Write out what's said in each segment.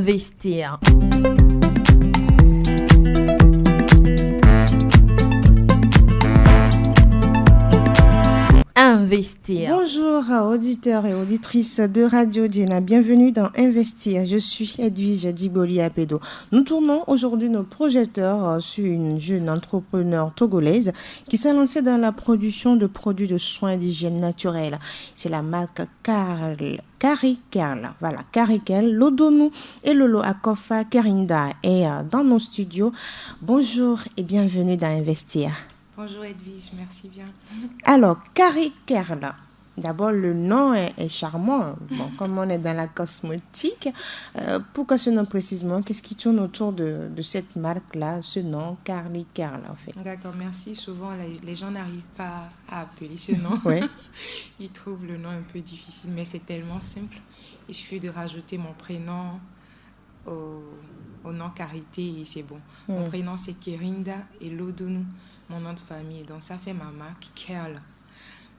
Investir. Investir. Bonjour auditeurs et auditrices de Radio Diena, bienvenue dans Investir. Je suis Edwige Diboli Apedo. Nous tournons aujourd'hui nos projecteurs sur une jeune entrepreneur togolaise qui s'est lancée dans la production de produits de soins d'hygiène naturelle. C'est la marque Karikel. Voilà, Karikel, Lodonu et Lolo Akofa Kerinda est dans nos studios. Bonjour et bienvenue dans Investir. Bonjour Edwige, merci bien. Alors, Karikel, d'abord le nom est charmant. Bon, comme on est dans la cosmétique, pourquoi ce nom précisément? Qu'est-ce qui tourne autour de cette marque-là, ce nom, Karikel en fait? D'accord, merci. Souvent, les gens n'arrivent pas à appeler ce nom. Oui. Ils trouvent le nom un peu difficile, mais c'est tellement simple. Il suffit de rajouter mon prénom au nom Karité et c'est bon. Mon prénom c'est Kerinda et Lodonu, mon nom de famille. Donc ça fait ma marque Kerl.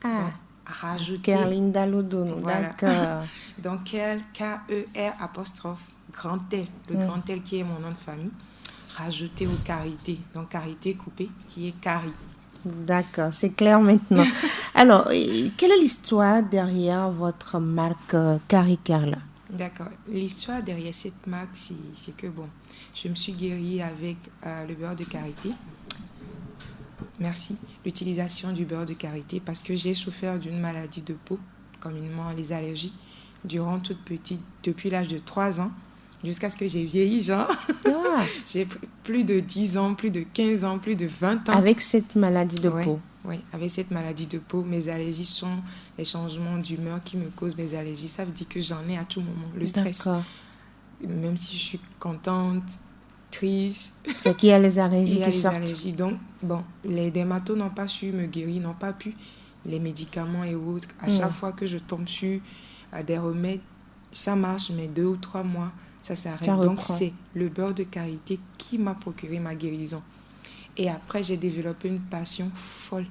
Ah, rajouter Kerinda Lodonu, voilà. d'accord. Donc Kerl, K-E-R apostrophe grand L, le grand L qui est mon nom de famille. Rajouter au Karité, donc Karité coupé qui est Kari. D'accord, c'est clair maintenant. Alors, quelle est l'histoire derrière votre marque Karikel? D'accord. L'histoire derrière cette marque, c'est que bon, je me suis guérie avec le beurre de karité. Merci. L'utilisation du beurre de karité parce que j'ai souffert d'une maladie de peau, communément les allergies, durant toute petite, depuis l'âge de 3 ans, jusqu'à ce que j'ai vieilli, genre. Ah. J'ai plus de 10 ans, plus de 15 ans, plus de 20 ans. Avec cette maladie de peau? Oui, avec cette maladie de peau, mes allergies sont les changements d'humeur qui me causent mes allergies. Ça veut dire que j'en ai à tout moment. Le stress. D'accord. Même si je suis contente, triste. C'est qu'il y a les allergies il y a qui les sortent. allergies. Donc, bon, les dermatos n'ont pas su me guérir, n'ont pas pu. Les médicaments et autres, à chaque fois que je tombe sur des remèdes, ça marche, mais 2 ou 3 mois, ça s'arrête. Donc, c'est le beurre de karité qui m'a procuré ma guérison. Et après, j'ai développé une passion folle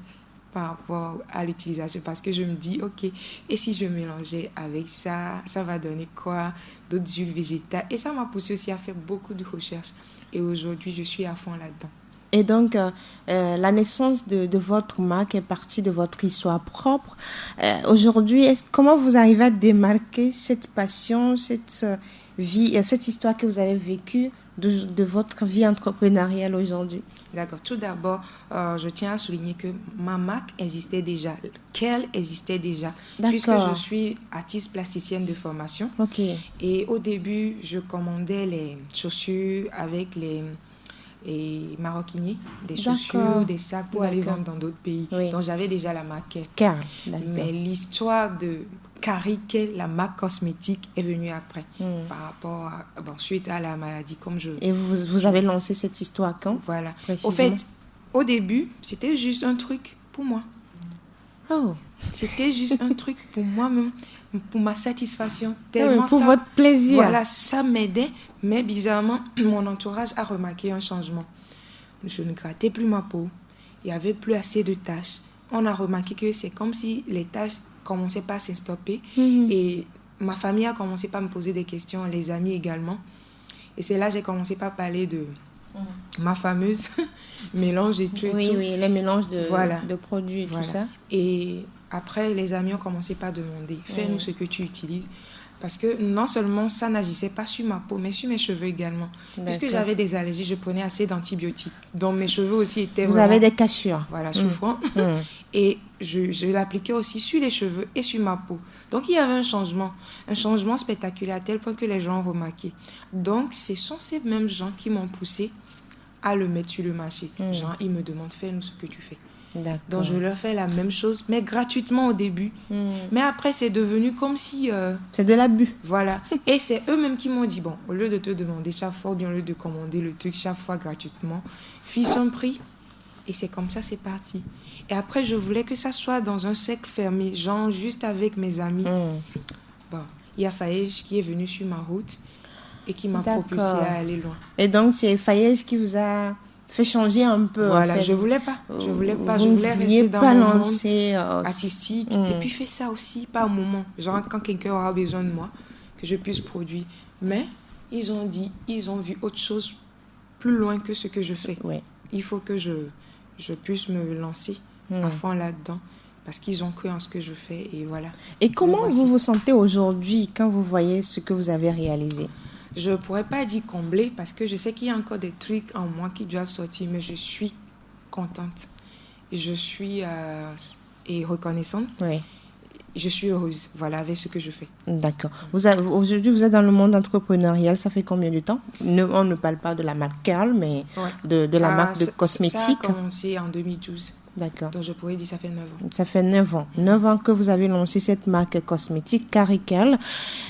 par rapport à l'utilisation parce que je me dis, ok, et si je mélangeais avec ça, ça va donner quoi? D'autres huiles végétales. Et ça m'a poussé aussi à faire beaucoup de recherches. Et aujourd'hui, je suis à fond là-dedans. Et donc, la naissance de votre marque est partie de votre histoire propre. Aujourd'hui, comment vous arrivez à démarquer cette passion, cette vie, cette histoire que vous avez vécue de votre vie entrepreneuriale aujourd'hui? D'accord. Tout d'abord, je tiens à souligner que ma marque existait déjà. Qu'elle existait déjà. D'accord. Puisque je suis artiste plasticienne de formation. Ok. Et au début, je commandais les chaussures avec les maroquiniers, des chaussures, des sacs pour aller vendre dans d'autres pays. Oui. Donc, j'avais déjà la marque. Mais l'histoire de Karikel, la marque cosmétique, est venue après. Par rapport à, suite à la maladie, comme je... Et vous avez lancé cette histoire quand? Voilà. Au fait, au début, c'était juste un truc pour moi. Oh. C'était juste un truc pour moi-même, pour ma satisfaction. Tellement pour votre plaisir. Voilà, ça m'aidait. Mais bizarrement, mon entourage a remarqué un changement. Je ne grattais plus ma peau. Il n'y avait plus assez de taches. On a remarqué que c'est comme si les taches commençaient pas à s'estopper. Et ma famille a commencé par me poser des questions, les amis également. Et c'est là que j'ai commencé par parler de ma fameuse mélange et tout. Oui, les mélanges de produits et tout ça. Et après, les amis ont commencé par demander, fais-nous ce que tu utilises. Parce que non seulement ça n'agissait pas sur ma peau, mais sur mes cheveux également. Puisque j'avais des allergies, je prenais assez d'antibiotiques. Donc mes cheveux aussi étaient Vous avez des cassures. Voilà, souffrant. Et je l'appliquais aussi sur les cheveux et sur ma peau. Donc il y avait un changement spectaculaire à tel point que les gens ont remarqué. Donc ce sont ces mêmes gens qui m'ont poussé à le mettre sur le marché. Genre, ils me demandent, fais-nous ce que tu fais. D'accord. Donc je leur fais la même chose, mais gratuitement au début. Mais après, c'est devenu comme si... c'est de l'abus. Voilà. Et c'est eux-mêmes qui m'ont dit, bon, au lieu de te demander chaque fois, ou bien au lieu de commander le truc chaque fois gratuitement, fixe un prix. Et c'est comme ça, c'est parti. Et après, je voulais que ça soit dans un cercle fermé, genre juste avec mes amis. Bon, il y a Faïj qui est venu sur ma route et qui m'a propulsé à aller loin. Et donc, c'est Faïj qui vous a fait changer un peu. Voilà, en fait. Je voulais rester dans mon monde artistique et puis faire ça aussi par moment, genre quand quelqu'un aura besoin de moi, que je puisse produire. Mais ils ont dit, ils ont vu autre chose plus loin que ce que je fais. Oui. Il faut que je puisse me lancer à fond là-dedans parce qu'ils ont cru en ce que je fais et voilà. Et comment vous vous sentez aujourd'hui quand vous voyez ce que vous avez réalisé? Je ne pourrais pas dire comblée parce que je sais qu'il y a encore des trucs en moi qui doivent sortir, mais je suis contente. Je suis et reconnaissante. Oui. Je suis heureuse, voilà, avec ce que je fais. D'accord. Aujourd'hui, vous êtes dans le monde entrepreneurial. Ça fait combien de temps? On ne parle pas de la marque Curl, mais de la marque de cosmétiques. Ça a commencé en 2012. D'accord. Donc, je pourrais dire ça fait 9 ans. Ça fait 9 ans. 9 ans que vous avez lancé cette marque cosmétique, Carrie Curl.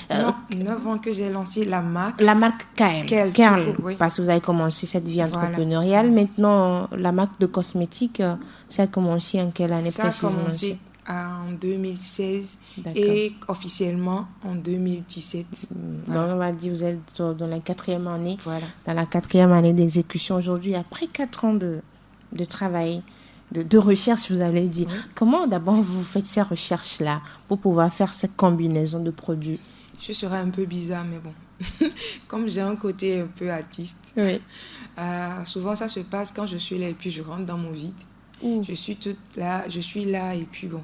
Non, 9 ans que j'ai lancé la marque. La marque Curl. Curl, oui. parce que vous avez commencé cette vie entrepreneuriale. Voilà. Maintenant, la marque de cosmétiques, ça a commencé en quelle année précisément? Ça a commencé en 2016 et officiellement en 2017. Voilà. Donc, on va dire vous êtes dans la 4e année. Voilà. Dans la 4e année d'exécution aujourd'hui, après 4 ans de travail, de recherche, vous allez dire. Oui. Comment d'abord vous faites ces recherches-là pour pouvoir faire cette combinaison de produits? Je serais un peu bizarre, mais bon. Comme j'ai un côté un peu artiste, oui. Souvent ça se passe quand je suis là et puis je rentre dans mon vide. Je suis toute là, je suis là et puis bon,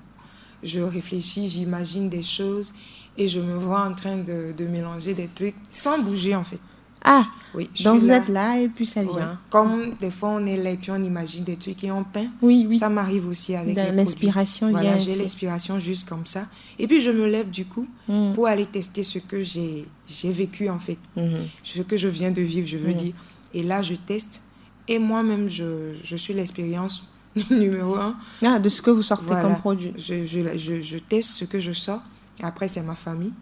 je réfléchis, j'imagine des choses et je me vois en train de mélanger des trucs sans bouger en fait. Ah, oui, donc vous êtes là et puis ça vient. Oui. Comme des fois on est là et puis on imagine des trucs et on peint. Oui, oui. Ça m'arrive aussi avec les l'inspiration produits. Voilà, vient. J'ai l'inspiration juste comme ça. Et puis je me lève du coup pour aller tester ce que j'ai vécu en fait. Ce que je viens de vivre, je veux dire. Et là je teste et moi-même je suis l'expérience numéro 1. De ce que vous sortez comme produit. Je teste ce que je sors. Après, c'est ma famille.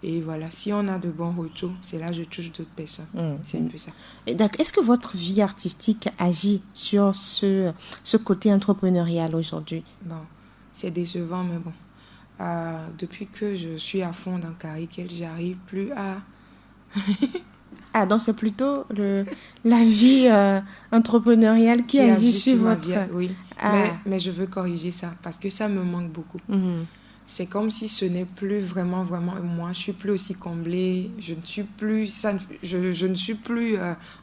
Et voilà, si on a de bons retours, c'est là que je touche d'autres personnes. C'est un peu ça. Est-ce que votre vie artistique agit sur ce côté entrepreneurial aujourd'hui? Bon, c'est décevant, mais bon. Depuis que je suis à fond dans Carrie Curl, j'arrive plus à... donc c'est plutôt la vie entrepreneuriale qui agit sur votre... Vie, oui, mais je veux corriger ça parce que ça me manque beaucoup. C'est comme si ce n'est plus vraiment moi. Je suis plus aussi comblée. Je ne suis plus je ne suis plus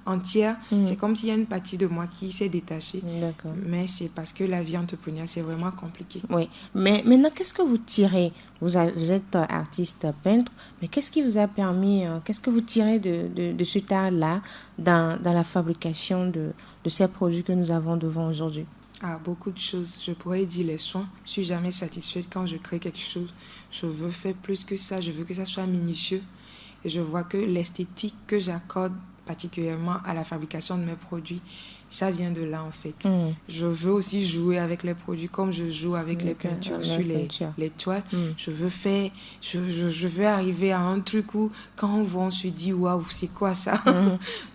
entière. C'est comme s'il y a une partie de moi qui s'est détachée. D'accord. Mais c'est parce que la vie entrepreneuriale, c'est vraiment compliqué. Oui. Mais maintenant, qu'est-ce que vous tirez? Vous êtes artiste peintre, mais qu'est-ce qui vous a permis, qu'est-ce que vous tirez de ce art-là dans la fabrication de ces produits que nous avons devant aujourd'hui? Beaucoup de choses. Je pourrais dire les soins. Je ne suis jamais satisfaite quand je crée quelque chose. Je veux faire plus que ça. Je veux que ça soit minutieux. Et je vois que l'esthétique que j'accorde particulièrement à la fabrication de mes produits, ça vient de là en fait. Je veux aussi jouer avec les produits comme je joue avec les peintures sur les toiles. Je veux arriver à un truc où quand on voit, on se dit waouh, c'est quoi ça?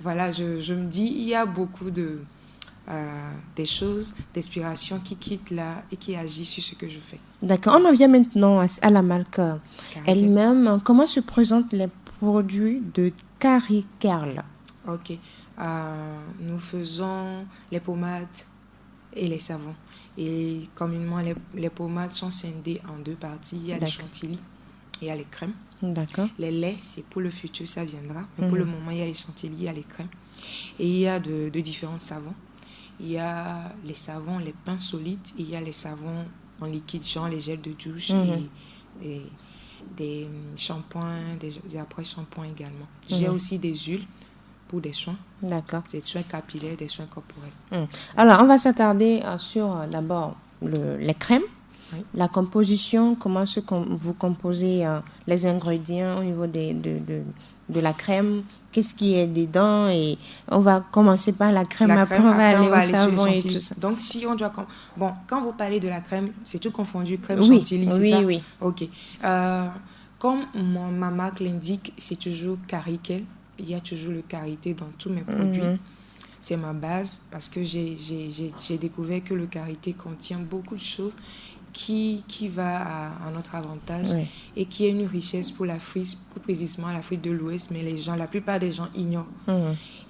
Voilà, je me dis, il y a beaucoup des choses, d'inspiration qui quittent là et qui agissent sur ce que je fais. D'accord. On en vient maintenant à la marque elle-même. Comment se présentent les produits de Carrie Curl? Ok. Nous faisons les pommades et les savons. Et communément, les pommades sont scindées en 2 parties. Il y a les chantilly et il y a les crèmes. D'accord. Les laits, c'est pour le futur, ça viendra. Mais pour le moment, il y a les chantilly, il y a les crèmes. Et il y a de différents savons. Il y a les savons, les pains solides, et il y a les savons en liquide, genre les gels de douche et des shampoings, des après-shampoings également. J'ai aussi des huiles pour des soins. D'accord. Des soins capillaires, des soins corporels. Alors, on va s'attarder sur d'abord les crèmes. Oui. La composition, comment vous composez les ingrédients au niveau de la crème, qu'est-ce qui est dedans, et on va commencer par la crème, après on va aller au savon et tout ça. Donc si on doit... Bon, quand vous parlez de la crème, c'est tout confondu, crème chantilly, c'est ça? Oui. Ok. Comme ma marque l'indique, c'est toujours Carrie Curl. Il y a toujours le karité dans tous mes produits. C'est ma base parce que j'ai découvert que le karité contient beaucoup de choses qui va à notre avantage et qui est une richesse pour l'Afrique, plus précisément l'Afrique de l'Ouest, mais la plupart des gens ignorent.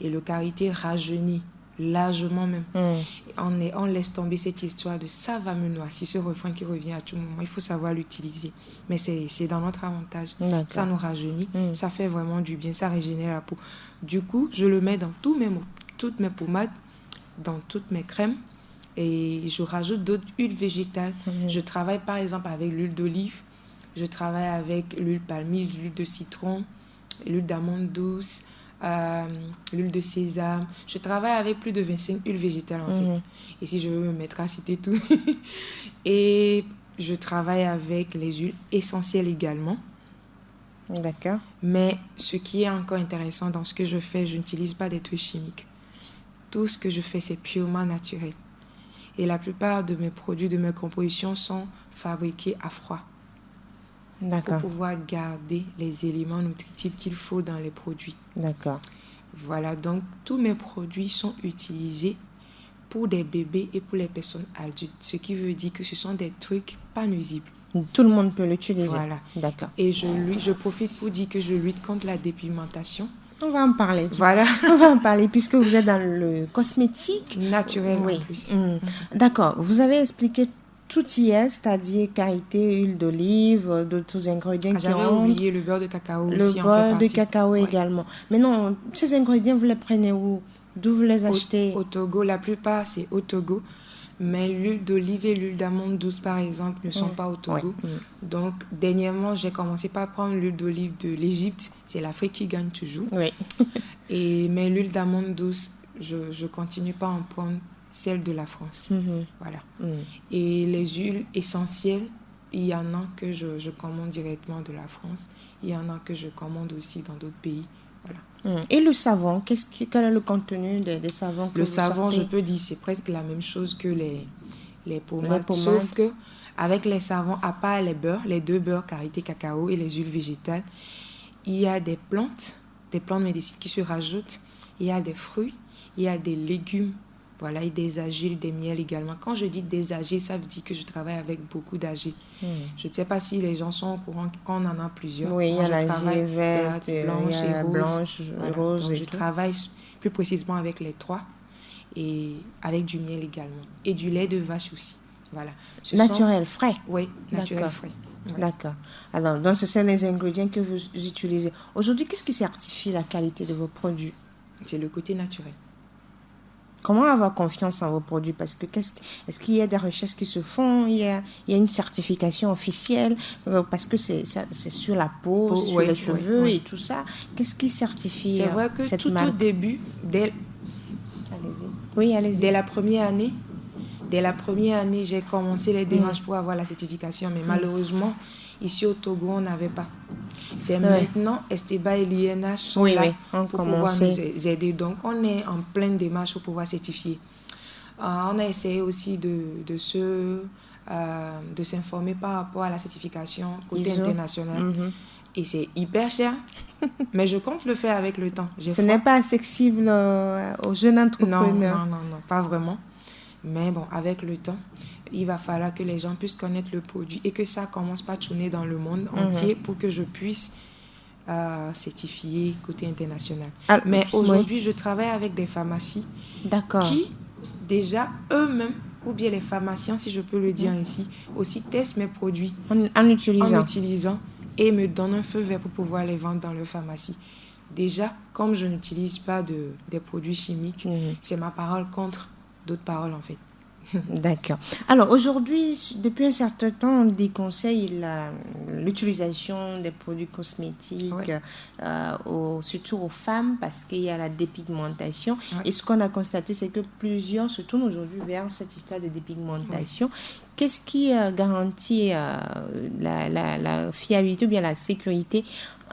Et le karité rajeunit. largement même. On laisse tomber cette histoire de ça va me noircir, ce refrain qui revient à tout moment. Il faut savoir l'utiliser. Mais c'est dans notre avantage. D'accord. Ça nous rajeunit, ça fait vraiment du bien, ça régénère la peau. Du coup, je le mets dans toutes mes pommades, dans toutes mes crèmes. Et je rajoute d'autres huiles végétales. Je travaille par exemple avec l'huile d'olive, je travaille avec l'huile palmiste, l'huile de citron, l'huile d'amande douce, l'huile de sésame. Je travaille avec plus de 25 huiles végétales en fait. Et si je veux me mettre à citer tout. Et je travaille avec les huiles essentielles également. D'accord. Mais ce qui est encore intéressant dans ce que je fais, je n'utilise pas des trucs chimiques. Tout ce que je fais, c'est purement naturel. Et la plupart de mes produits, de mes compositions sont fabriqués à froid. D'accord. Pour pouvoir garder les éléments nutritifs qu'il faut dans les produits. D'accord. Voilà, donc tous mes produits sont utilisés pour des bébés et pour les personnes adultes. Ce qui veut dire que ce sont des trucs pas nuisibles. Tout le monde peut l'utiliser. Voilà. D'accord. Et je profite pour dire que je lutte contre la dépigmentation. On va en parler. Voilà. On va en parler puisque vous êtes dans le cosmétique. Naturel Oui. en plus. D'accord. Vous avez expliqué tout y est, c'est-à-dire karité, huile d'olive, d'autres ingrédients qui J'avais rentrent. oublié le beurre de cacao Le aussi en fait beurre de partie. cacao également. Mais non, ces ingrédients, vous les prenez où? D'où vous les achetez? Au Togo, la plupart c'est au Togo. Mais l'huile d'olive et l'huile d'amande douce, par exemple, ne sont pas au Togo. Donc, dernièrement, j'ai commencé par prendre l'huile d'olive de l'Égypte. C'est l'Afrique qui gagne toujours. Oui. Mais l'huile d'amande douce, je continue pas à en prendre celle de la France. Voilà. Et les huiles essentielles, il y en a que je commande directement de la France. Il y en a que je commande aussi dans d'autres pays. Voilà. Et le savon, quel est le contenu des savons que Le vous savon, sortez? je peux dire, c'est presque la même chose que les pommades. Les pommades. Sauf que avec les savons, à part les beurres, les deux beurres, karité, cacao et les huiles végétales, il y a des plantes médicinales qui se rajoutent. Il y a des fruits, il y a des légumes, voilà, et des argiles, des miels également. Quand je dis des argiles, ça veut dire que je travaille avec beaucoup d'argiles. Je ne sais pas si les gens sont au courant qu'on en a plusieurs. Oui, il y a l'argile verte, verte, blanche il y a et la rose. blanche, Voilà. rose Donc, et je tout. travaille plus précisément avec les trois et avec du miel également. Et du lait de vache aussi. Voilà. Naturel, frais. Oui, naturel, D'accord. frais. Ouais. D'accord. Alors, donc, ce sont les ingrédients que vous utilisez. Aujourd'hui, qu'est-ce qui certifie la qualité de vos produits? C'est le côté naturel. Comment avoir confiance en vos produits? Parce que est-ce qu'il y a des recherches qui se font? Il y a une certification officielle parce que c'est sur la peau, c'est sur les cheveux et tout ça. Qu'est-ce qui certifie C'est vrai que cette tout marque? au début, Allez-y. Oui, allez-y. dès la première année, j'ai commencé les démarches pour avoir la certification. Mais malheureusement, ici au Togo, on n'avait pas. C'est maintenant, Esteba et l'INH sont là pour pouvoir nous aider. Donc, on est en pleine démarche pour pouvoir certifier. On a essayé aussi de s'informer par rapport à la certification côté international. Et c'est hyper cher. Mais je compte le faire avec le temps. Ce n'est pas accessible aux jeunes entrepreneurs. Non, pas vraiment. Mais bon, avec le temps, il va falloir que les gens puissent connaître le produit et que ça commence par tourner dans le monde entier pour que je puisse certifier côté international. Mais aujourd'hui, je travaille avec des pharmacies qui, déjà, eux-mêmes, ou bien les pharmaciens, si je peux le dire ainsi, aussi testent mes produits en utilisant et me donnent un feu vert pour pouvoir les vendre dans leur pharmacie. Déjà, comme je n'utilise pas des produits chimiques, c'est ma parole contre d'autres paroles en fait. D'accord. Alors aujourd'hui, depuis un certain temps, on déconseille l'utilisation des produits cosmétiques, surtout aux femmes, parce qu'il y a la dépigmentation. Et ce qu'on a constaté, c'est que plusieurs se tournent aujourd'hui vers cette histoire de dépigmentation. Qu'est-ce qui garantit la fiabilité ou bien la sécurité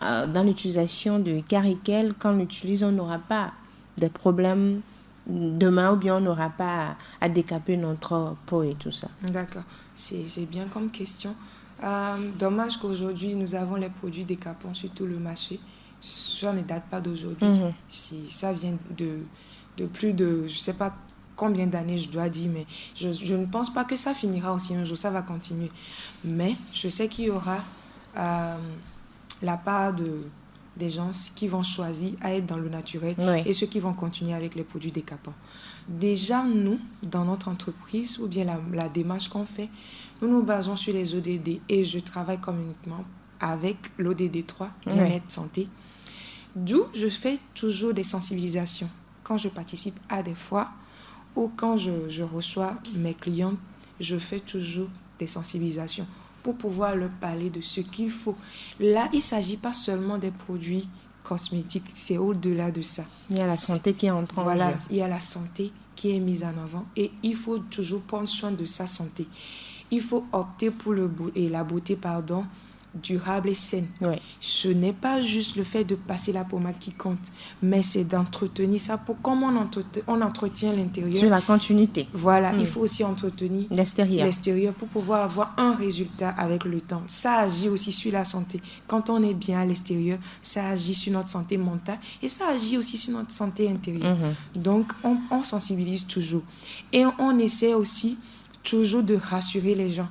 dans l'utilisation de Carikel? Quand on l'utilise, on n'aura pas de problèmes demain, ou bien on n'aura pas à décaper notre peau et tout ça. D'accord, c'est bien comme question. Dommage qu'aujourd'hui nous avons les produits décapants sur tout le marché. Ça ne date pas d'aujourd'hui. Ça vient de plus de, je ne sais pas combien d'années je dois dire, mais je ne pense pas que ça finira aussi un jour, ça va continuer. Mais je sais qu'il y aura la part des gens qui vont choisir à être dans le naturel et ceux qui vont continuer avec les produits décapants. Déjà, nous, dans notre entreprise, ou bien la démarche qu'on fait, nous nous basons sur les ODD et je travaille uniquement avec l'ODD 3, bien-être santé. D'où je fais toujours des sensibilisations. Quand je participe à des foires ou quand je reçois mes clients, je fais toujours des sensibilisations pour pouvoir leur parler de ce qu'il faut. Là, il ne s'agit pas seulement des produits cosmétiques, c'est au-delà de ça. Il y a la santé qui entre en jeu. Voilà, il y a la santé qui est mise en avant et il faut toujours prendre soin de sa santé. Il faut opter pour la beauté, durable et saine. Ce n'est pas juste le fait de passer la pommade qui compte, mais c'est d'entretenir ça pour comment on entretient l'intérieur. Sur la continuité. Voilà, il faut aussi entretenir l'extérieur pour pouvoir avoir un résultat avec le temps. Ça agit aussi sur la santé. Quand on est bien à l'extérieur, ça agit sur notre santé mentale et ça agit aussi sur notre santé intérieure. Donc, on sensibilise toujours. Et on essaie aussi toujours de rassurer les gens.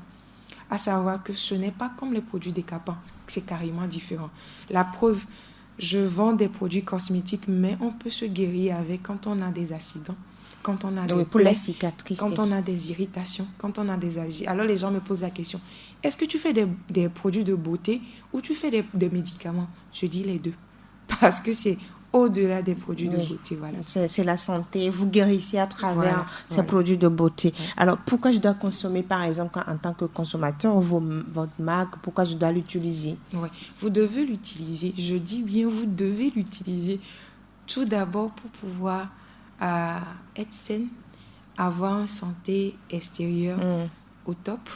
À savoir que ce n'est pas comme les produits décapants, c'est carrément différent. La preuve, je vends des produits cosmétiques, mais on peut se guérir avec quand on a des accidents, quand on a des pour la cicatrice, quand on a des irritations, quand on a des allergies. Alors les gens me posent la question, est-ce que tu fais des produits de beauté ou tu fais des médicaments? Je dis les deux, parce que c'est au-delà des produits de beauté. Voilà. C'est la santé. Vous guérissez à travers ces produits de beauté. Alors, pourquoi je dois consommer, par exemple, en tant que consommateur, votre marque, pourquoi je dois l'utiliser? Vous devez l'utiliser. Je dis bien, vous devez l'utiliser tout d'abord pour pouvoir être saine, avoir une santé extérieure au top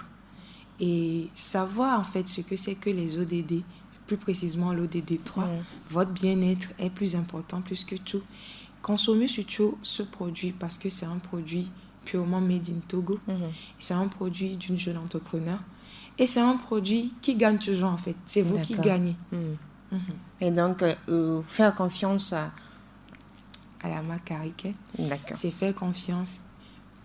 et savoir en fait ce que c'est que les ODD. Plus précisément l'ODD 3, votre bien-être est plus important plus que tout. Consommez surtout ce produit parce que c'est un produit purement made in Togo. C'est un produit d'une jeune entrepreneur et c'est un produit qui gagne toujours en fait. C'est vous qui gagnez. Et donc, faire confiance à la marque Cariquet. D'accord. C'est faire confiance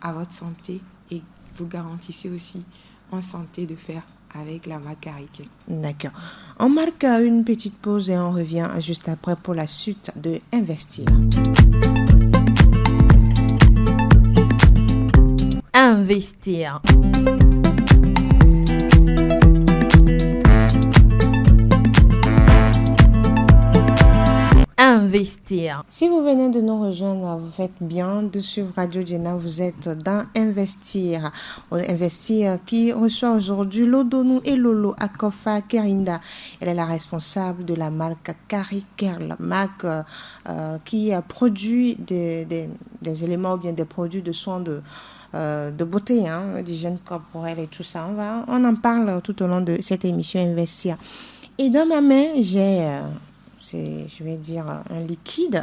à votre santé et vous garantissez aussi en santé de faire avec la marque Cariquet. D'accord. On marque une petite pause et on revient juste après pour la suite de Investir. Investir. Investir. Si vous venez de nous rejoindre, vous faites bien de suivre Radio Diena. Vous êtes dans Investir. Investir qui reçoit aujourd'hui Lodonou et Lolo Akofa Kerinda. Elle est la responsable de la marque Cariquet, la marque qui produit des éléments ou bien des produits de soins de beauté, d'hygiène corporelle et tout ça. On en parle tout au long de cette émission Investir. Et dans ma main, j'ai... je vais dire un liquide.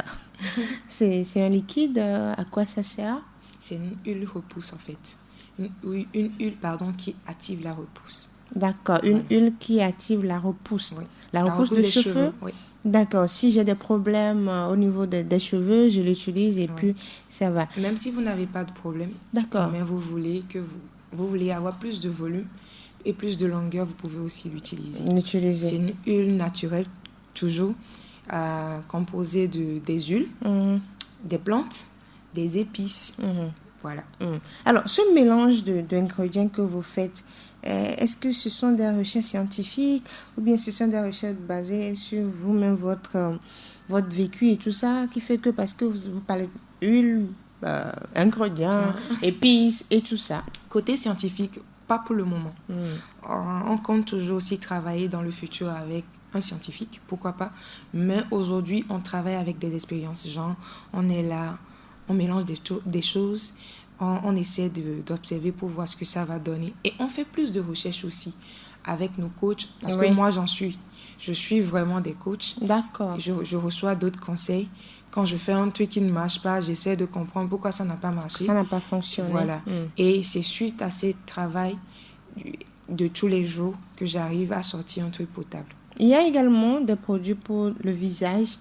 C'est un liquide. À quoi ça sert? C'est une huile repousse en fait. Une huile qui active la repousse. D'accord, une huile qui active la repousse. La repousse des cheveux. Oui. D'accord, si j'ai des problèmes au niveau des cheveux, je l'utilise et puis ça va. Même si vous n'avez pas de problème, d'accord, mais vous voulez avoir plus de volume et plus de longueur, vous pouvez aussi l'utiliser. C'est une huile naturelle, toujours composée des huiles, des plantes, des épices. Voilà. Alors, ce mélange d'ingrédients que vous faites, est-ce que ce sont des recherches scientifiques ou bien ce sont des recherches basées sur vous-même, votre vécu et tout ça, qui fait que parce que vous parlez d'huile, ingrédients, épices et tout ça? Côté scientifique, pas pour le moment. On compte toujours aussi travailler dans le futur avec un scientifique, pourquoi pas. Mais aujourd'hui, on travaille avec des expériences. Genre, on est là, on mélange des choses, on essaie d'observer pour voir ce que ça va donner. Et on fait plus de recherches aussi avec nos coachs, parce que moi, je suis vraiment des coachs. D'accord. Je reçois d'autres conseils. Quand je fais un truc qui ne marche pas, j'essaie de comprendre pourquoi ça n'a pas marché. Ça n'a pas fonctionné. Voilà. Et c'est suite à ce travail de tous les jours que j'arrive à sortir un truc potable. Il y a également des produits pour le visage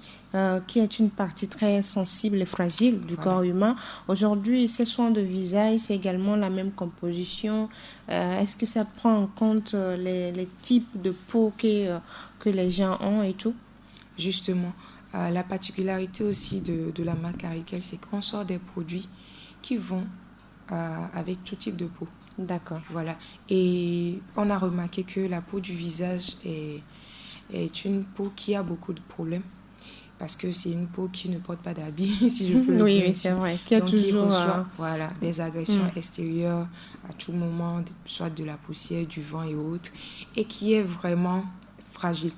qui est une partie très sensible et fragile du corps humain. Aujourd'hui, ces soins de visage, c'est également la même composition. Est-ce que ça prend en compte les types de peau que les gens ont et tout? justement. La particularité aussi de la marque Carikel, c'est qu'on sort des produits qui vont avec tout type de peau. D'accord. Voilà. Et on a remarqué que la peau du visage est une peau qui a beaucoup de problèmes. Parce que c'est une peau qui ne porte pas d'habits, si je peux le dire. Oui, c'est vrai. Qui a Donc, toujours... il reçoit des agressions extérieures à tout moment, soit de la poussière, du vent et autres, et qui est vraiment fragile.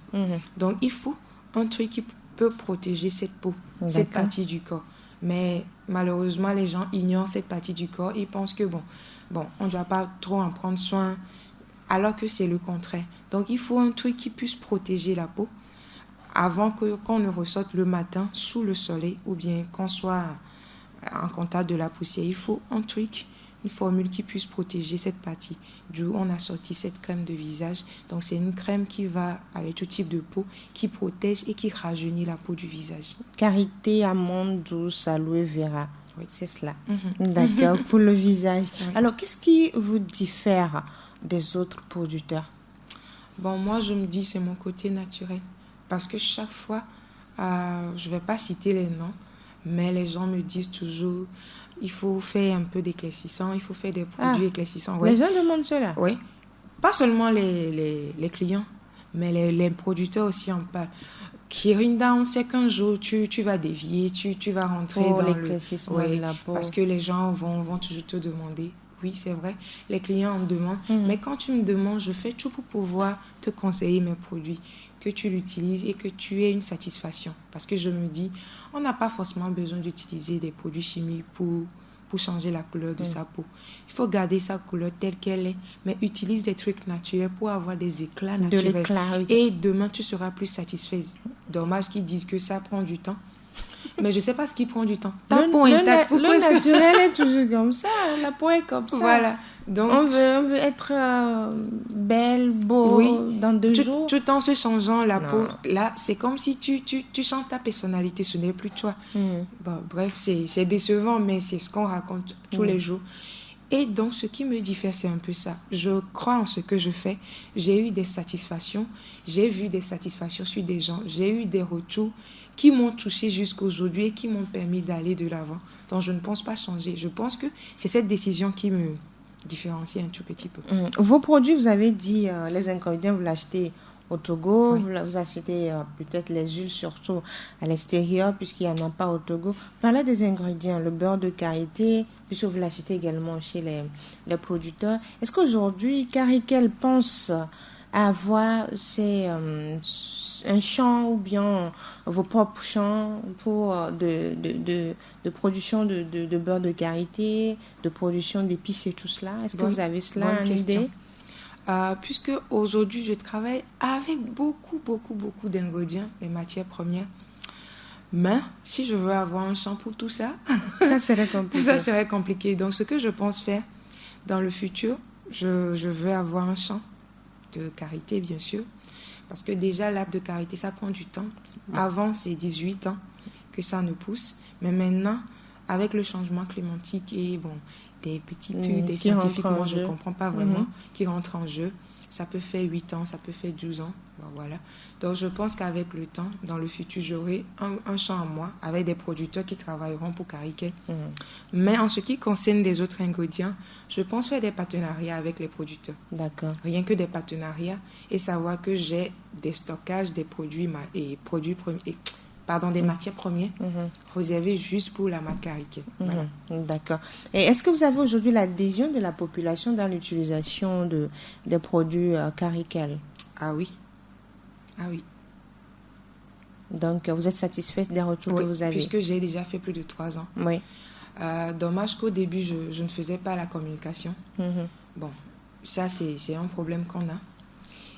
Donc, il faut un truc qui peut protéger cette peau, cette partie du corps. Mais malheureusement, les gens ignorent cette partie du corps. Ils pensent que, bon, on ne doit pas trop en prendre soin, alors que c'est le contraire. Donc, il faut un truc qui puisse protéger la peau avant qu'on ne ressorte le matin sous le soleil ou bien qu'on soit en contact de la poussière. Il faut un truc, une formule qui puisse protéger cette partie. D'où on a sorti cette crème de visage. Donc, c'est une crème qui va avec tout type de peau, qui protège et qui rajeunit la peau du visage. Karité, amande douce, aloe vera. Oui, c'est cela. Mm-hmm. D'accord, pour le visage. Oui. Alors, qu'est-ce qui vous diffère des autres producteurs? Bon, moi, je me dis, c'est mon côté naturel. Parce que chaque fois, je ne vais pas citer les noms, mais les gens me disent toujours, il faut faire un peu d'éclaircissant, il faut faire des produits éclaircissants. Ouais. Les gens demandent cela? Oui. Pas seulement les clients, mais les producteurs aussi en parlent. Kirinda, on sait qu'un jour, tu vas dévier, tu vas rentrer dans l'éclaircissement de la peau. Parce que les gens vont toujours te demander. Oui, c'est vrai. Les clients me demandent. Mais quand tu me demandes, je fais tout pour pouvoir te conseiller mes produits, que tu l'utilises et que tu aies une satisfaction. Parce que je me dis, on n'a pas forcément besoin d'utiliser des produits chimiques pour changer la couleur de sa peau. Il faut garder sa couleur telle qu'elle est, mais utilise des trucs naturels pour avoir des éclats naturels. De l'éclat, oui. Et demain, tu seras plus satisfait. Dommage qu'ils disent que ça prend du temps. Mais je ne sais pas ce qui prend du temps. Ta peau intacte. Le naturel est toujours comme ça. La peau est comme ça. Voilà. Donc, on veut être belle, beau dans 2 jours. Tout en se changeant la peau. Là, c'est comme si tu changes ta personnalité. Ce n'est plus toi. Bon, bref, c'est décevant, mais c'est ce qu'on raconte tous les jours. Et donc, ce qui me diffère, c'est un peu ça. Je crois en ce que je fais. J'ai eu des satisfactions. J'ai vu des satisfactions sur des gens. J'ai eu des retours qui m'ont touché jusqu'aujourd'hui et qui m'ont permis d'aller de l'avant. Donc, je ne pense pas changer. Je pense que c'est cette décision qui me différencie un tout petit peu. Vos produits, vous avez dit, les ingrédients, vous l'achetez au Togo, vous achetez peut-être les huiles surtout à l'extérieur puisqu'il n'y en a pas au Togo. Parlez des ingrédients, le beurre de karité, puisque vous l'achetez également chez les producteurs. Est-ce qu'aujourd'hui, Carikel pense à avoir un champ ou bien vos propres champs pour de production de beurre de karité, de production d'épices et tout cela? Est-ce que vous avez cela en idée? Puisque aujourd'hui, je travaille avec beaucoup d'ingrédients, les matières premières. Mais si je veux avoir un champ pour tout ça, ça serait compliqué. Ça serait compliqué. Donc, ce que je pense faire dans le futur, je veux avoir un champ de karité, bien sûr. Parce que déjà, l'arbre de karité, ça prend du temps. Avant, c'est 18 ans que ça ne pousse. Mais maintenant, avec le changement climatique et des petits trucs, des scientifiques, moi je ne comprends pas vraiment, qui rentrent en jeu. Ça peut faire 8 ans, ça peut faire 12 ans. Voilà. Donc, je pense qu'avec le temps, dans le futur, j'aurai un champ à moi avec des producteurs qui travailleront pour Carikel. Mais en ce qui concerne les autres ingrédients, je pense faire des partenariats avec les producteurs. D'accord. Rien que des partenariats et savoir que j'ai des stockages, des produits des matières premières réservées juste pour la marque Carikel. Voilà. D'accord. Et est-ce que vous avez aujourd'hui l'adhésion de la population dans l'utilisation des produits Carikel? Ah oui. Donc, vous êtes satisfait des retours que vous avez? Puisque j'ai déjà fait plus de 3 ans. Oui. Dommage qu'au début, je ne faisais pas la communication. Bon, ça, c'est un problème qu'on a.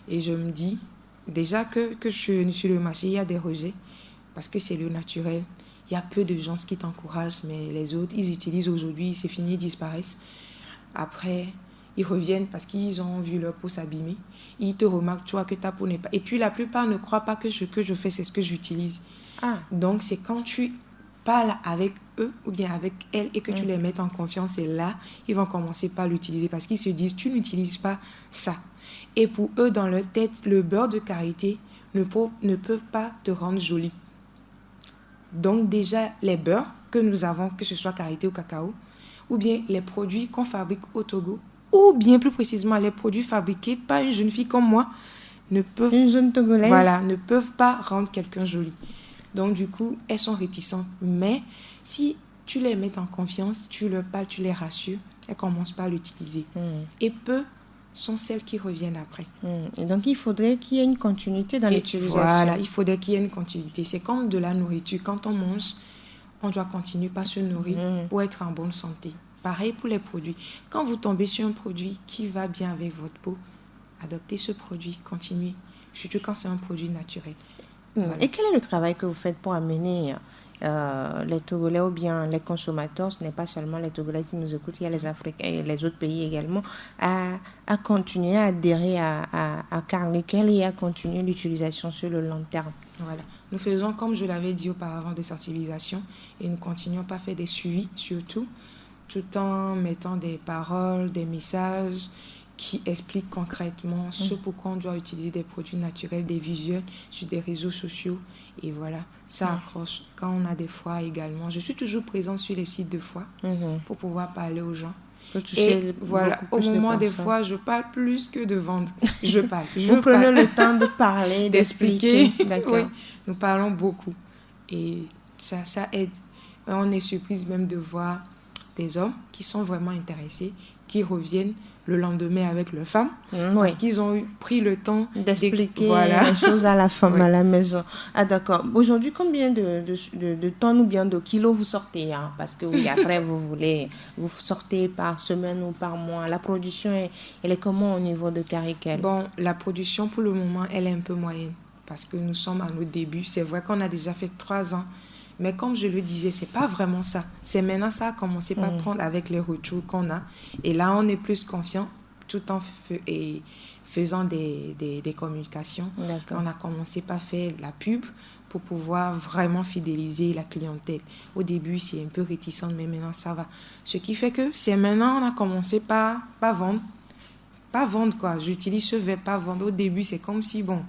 Et je me dis, déjà que je suis sur le marché, il y a des rejets. Parce que c'est le naturel. Il y a peu de gens qui t'encouragent, mais les autres, ils utilisent aujourd'hui, c'est fini, ils disparaissent. Après, ils reviennent parce qu'ils ont vu leur peau s'abîmer. Ils te remarquent, toi, que ta peau n'est pas... Et puis, la plupart ne croient pas que ce que je fais, c'est ce que j'utilise. Donc, c'est quand tu parles avec eux ou bien avec elles et que tu les mets en confiance, et là, ils vont commencer par l'utiliser parce qu'ils se disent, tu n'utilises pas ça. Et pour eux, dans leur tête, le beurre de karité ne peuvent pas te rendre jolie. Donc déjà, les beurres que nous avons, que ce soit karité ou cacao, ou bien les produits qu'on fabrique au Togo, ou bien plus précisément les produits fabriqués par une jeune fille comme moi, ne peuvent, Une jeune Togolaise. voilà, ne peuvent pas rendre quelqu'un joli. Donc du coup, elles sont réticentes. Mais si tu les mets en confiance, tu leur parles, tu les rassures, elles commencent pas à l'utiliser. Et peu sont celles qui reviennent après. Et donc, il faudrait qu'il y ait une continuité dans l'utilisation. Voilà, il faudrait qu'il y ait une continuité. C'est comme de la nourriture. Quand on mange, on doit continuer par se nourrir pour être en bonne santé. Pareil pour les produits. Quand vous tombez sur un produit qui va bien avec votre peau, adoptez ce produit, continuez. Surtout quand c'est un produit naturel. Voilà. Et quel est le travail que vous faites pour amener les Togolais ou bien les consommateurs, ce n'est pas seulement les Togolais qui nous écoutent, il y a les Africains et les autres pays également, à continuer à adhérer à Carnickel et à continuer l'utilisation sur le long terme? Voilà. Nous faisons, comme je l'avais dit auparavant, des sensibilisations et nous continuons par faire des suivis surtout, tout en mettant des paroles, des messages qui expliquent concrètement ce pourquoi on doit utiliser des produits naturels, des visuels sur des réseaux sociaux. Et voilà, ça accroche. Quand on a des foires également, je suis toujours présente sur les sites de foires pour pouvoir parler aux gens. Et voilà, au moment des fois, je parle plus que de vendre. Je parle. Vous prenez le temps de parler, d'expliquer. D'accord. Oui, nous parlons beaucoup. Et ça aide. On est surprise même de voir des hommes qui sont vraiment intéressés, qui reviennent le lendemain avec leurs femmes, parce qu'ils ont pris le temps d'expliquer les choses à la femme à la maison. Ah d'accord. Aujourd'hui, combien de tonnes ou bien de kilos vous sortez, hein? Parce que oui, après, vous sortez par semaine ou par mois. La production, elle est comment au niveau de Caricel? Bon, la production, pour le moment, elle est un peu moyenne, parce que nous sommes à nos débuts. C'est vrai qu'on a déjà fait 3 ans. Mais comme je le disais, c'est pas vraiment ça. C'est maintenant ça a commencé par prendre avec les retours qu'on a. Et là, on est plus confiant tout en faisant des communications. On a commencé par faire la pub pour pouvoir vraiment fidéliser la clientèle. Au début, c'est un peu réticent, mais maintenant, ça va. Ce qui fait que c'est maintenant, on a commencé par vendre. Pas vendre, quoi. J'utilise ce verbe, pas vendre. Au début, c'est comme si, bon...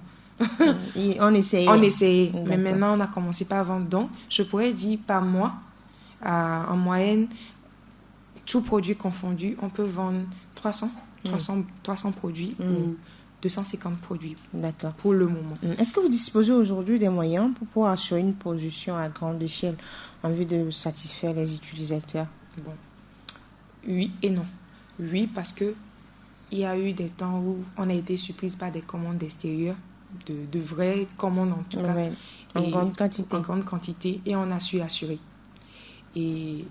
on essayait. Mais maintenant, on a commencé par vendre. Donc, je pourrais dire par mois, en moyenne, tout produit confondu, on peut vendre 300 produits ou 250 produits pour le moment. Est-ce que vous disposez aujourd'hui des moyens pour pouvoir assurer une production à grande échelle en vue de satisfaire les utilisateurs? Bon, oui et non. Oui, parce que il y a eu des temps où on a été surprise par des commandes extérieures, de vraies commandes en tout cas. En grande quantité. En grande quantité, et on a su assurer. Et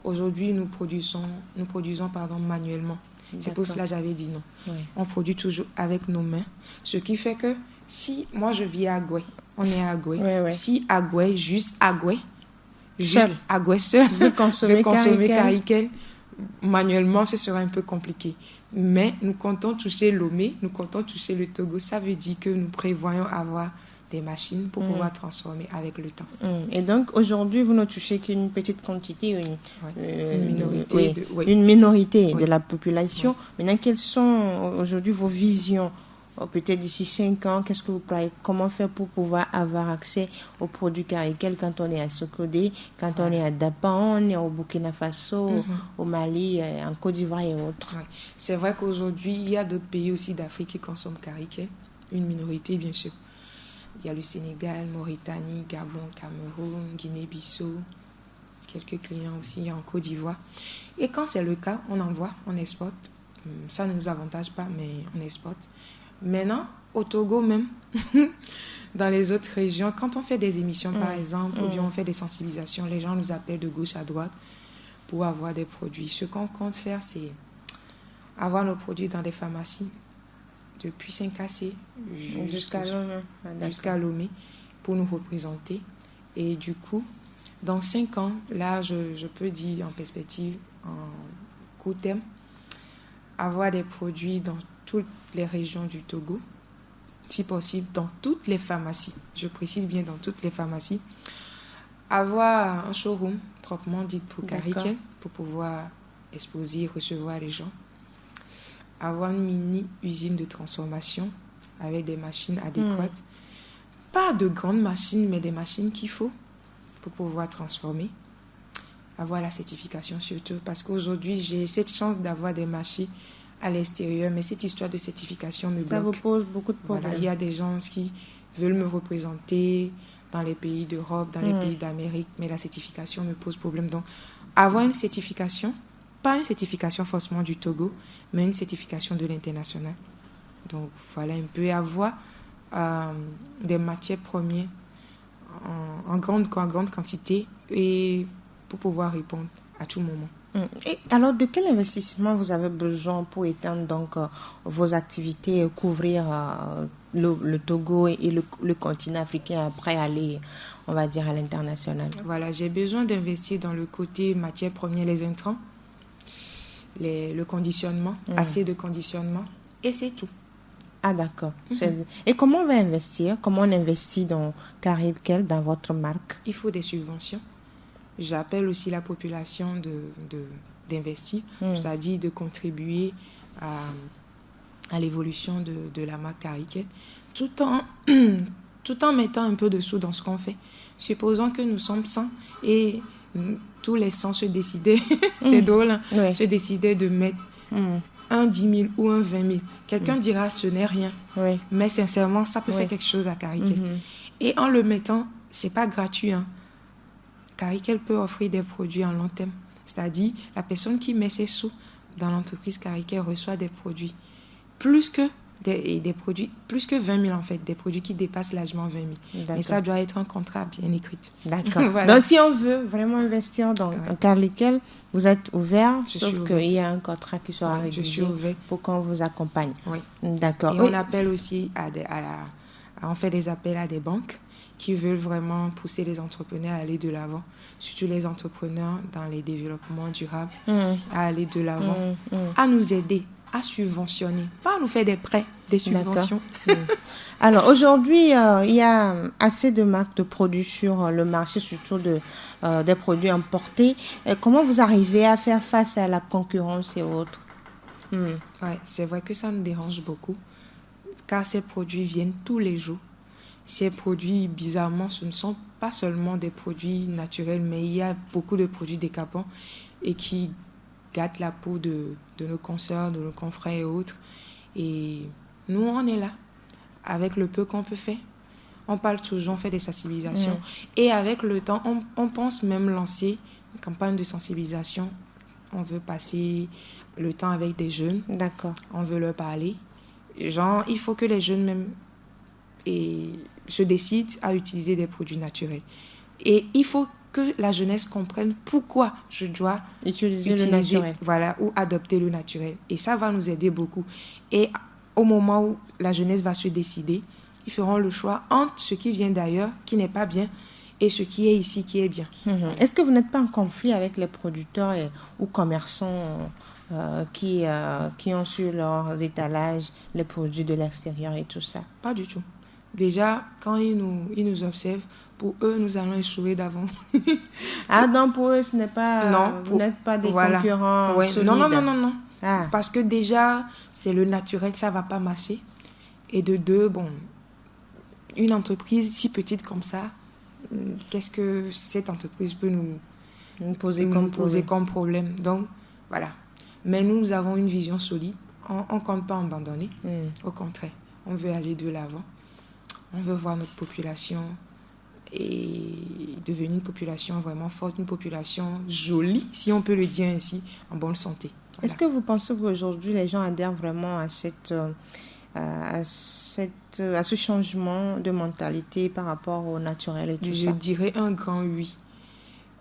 aujourd'hui, nous produisons manuellement. C'est pour cela que j'avais dit non. On produit toujours avec nos mains. Ce qui fait que si moi je vis à Agoué, on est à Agoué. Si Agoué, juste Agoué seul, veut consommer Caricel, manuellement, ce sera un peu compliqué. Mais nous comptons toucher Lomé, nous comptons toucher le Togo. Ça veut dire que nous prévoyons avoir des machines pour pouvoir transformer avec le temps. Et donc, aujourd'hui, vous ne touchez qu'une petite quantité, une minorité de la population. Maintenant, quelles sont aujourd'hui vos visions? Peut-être d'ici 5 ans, qu'est-ce que vous croyez? Comment faire pour pouvoir avoir accès aux produits Caricel quand on est à Sokodé, quand on est à Dapan, on est au Burkina Faso, au Mali, en Côte d'Ivoire et autres? C'est vrai qu'aujourd'hui, il y a d'autres pays aussi d'Afrique qui consomment Caricel, une minorité bien sûr. Il y a le Sénégal, Mauritanie, Gabon, Cameroun, Guinée-Bissau, quelques clients aussi en Côte d'Ivoire. Et quand c'est le cas, on envoie, on exporte. Ça ne nous avantage pas, mais on exporte. Maintenant, au Togo même, dans les autres régions, quand on fait des émissions par exemple, ou bien on fait des sensibilisations, les gens nous appellent de gauche à droite pour avoir des produits. Ce qu'on compte faire, c'est avoir nos produits dans des pharmacies, depuis Saint-Cassé jusqu'à Lomé, pour nous représenter. Et du coup, dans 5 ans, là, je peux dire en perspective, en court terme, avoir des produits dans toutes les régions du Togo, si possible dans toutes les pharmacies, je précise bien dans toutes les pharmacies, avoir un showroom proprement dit pour Caricel, pour pouvoir exposer, recevoir les gens, avoir une mini usine de transformation avec des machines adéquates, pas de grandes machines, mais des machines qu'il faut pour pouvoir transformer. Avoir la certification surtout, parce qu'aujourd'hui, j'ai cette chance d'avoir des marchés à l'extérieur, mais cette histoire de certification me bloque. Ça vous pose beaucoup de problèmes. Voilà, il y a des gens qui veulent me représenter dans les pays d'Europe, dans les pays d'Amérique, mais la certification me pose problème. Donc, avoir une certification, pas une certification forcément du Togo, mais une certification de l'international. Donc, voilà un peu avoir des matières premières en grande quantité et pour pouvoir répondre à tout moment. Et alors, de quel investissement vous avez besoin pour étendre donc vos activités et couvrir le Togo et le continent africain après aller, on va dire, à l'international? Voilà, j'ai besoin d'investir dans le côté matières premières, les intrants, le conditionnement, assez de conditionnement, et c'est tout. Ah, d'accord. Et comment on va investir? Comment on investit dans Carikel, dans votre marque? Il faut des subventions. J'appelle aussi la population d'investir, c'est-à-dire de contribuer à l'évolution de la marque Carikel, tout en mettant un peu de sous dans ce qu'on fait. Supposons que nous sommes 100 et tous les 100 se décidaient, c'est drôle, hein, se décidaient de mettre un 10 000 ou un 20 000. Quelqu'un dira ce n'est rien, mais sincèrement, ça peut faire quelque chose à Carikel. Et en le mettant, c'est pas gratuit, hein. Carikel peut offrir des produits en long terme. C'est-à-dire, la personne qui met ses sous dans l'entreprise Carikel reçoit des produits plus que produits plus que 20 000 en fait, des produits qui dépassent largement 20 000. Mais ça doit être un contrat bien écrit. D'accord. Voilà. Donc, si on veut vraiment investir dans Carikel, vous êtes ouvert, sauf qu'il y a un contrat qui sera rédigé pour qu'on vous accompagne. Oui. D'accord. Et on appelle aussi on fait des appels à des banques qui veulent vraiment pousser les entrepreneurs à aller de l'avant, surtout les entrepreneurs dans les développements durables, à aller de l'avant, à nous aider, à subventionner, pas à nous faire des prêts, des subventions. Alors aujourd'hui, il y a assez de marques de produits sur le marché, surtout des produits importés. Comment vous arrivez à faire face à la concurrence et autres? Ouais, c'est vrai que ça nous dérange beaucoup, car ces produits viennent tous les jours. Ces produits, bizarrement, ce ne sont pas seulement des produits naturels, mais il y a beaucoup de produits décapants et qui gâtent la peau de nos consoeurs, de nos confrères et autres. Et nous, on est là, avec le peu qu'on peut faire. On parle toujours, on fait des sensibilisations. Et avec le temps, on pense même lancer une campagne de sensibilisation. On veut passer le temps avec des jeunes. D'accord. On veut leur parler. Genre, il faut que les jeunes même se décident à utiliser des produits naturels. Et il faut que la jeunesse comprenne pourquoi je dois utiliser le naturel. Voilà, ou adopter le naturel. Et ça va nous aider beaucoup. Et au moment où la jeunesse va se décider, ils feront le choix entre ce qui vient d'ailleurs, qui n'est pas bien, et ce qui est ici, qui est bien. Est-ce que vous n'êtes pas en conflit avec les producteurs ou commerçants qui ont sur leurs étalages les produits de l'extérieur et tout ça? Pas du tout. Déjà, quand ils nous observent, pour eux, nous allons échouer d'avance. Ah, donc pour eux, ce n'est pas... Non, vous n'êtes pas des concurrents solides. Non. Ah. Parce que déjà, c'est le naturel, ça ne va pas marcher. Et de deux, une entreprise si petite comme ça, qu'est-ce que cette entreprise peut nous poser comme problème? Donc, voilà. Mais nous avons une vision solide. On ne compte pas abandonner. Au contraire, on veut aller de l'avant. On veut voir notre population et devenir une population vraiment forte, une population jolie, si on peut le dire ainsi, en bonne santé. Voilà. Est-ce que vous pensez qu'aujourd'hui, les gens adhèrent vraiment à ce changement de mentalité par rapport au naturel et tout ça? Je dirais un grand oui.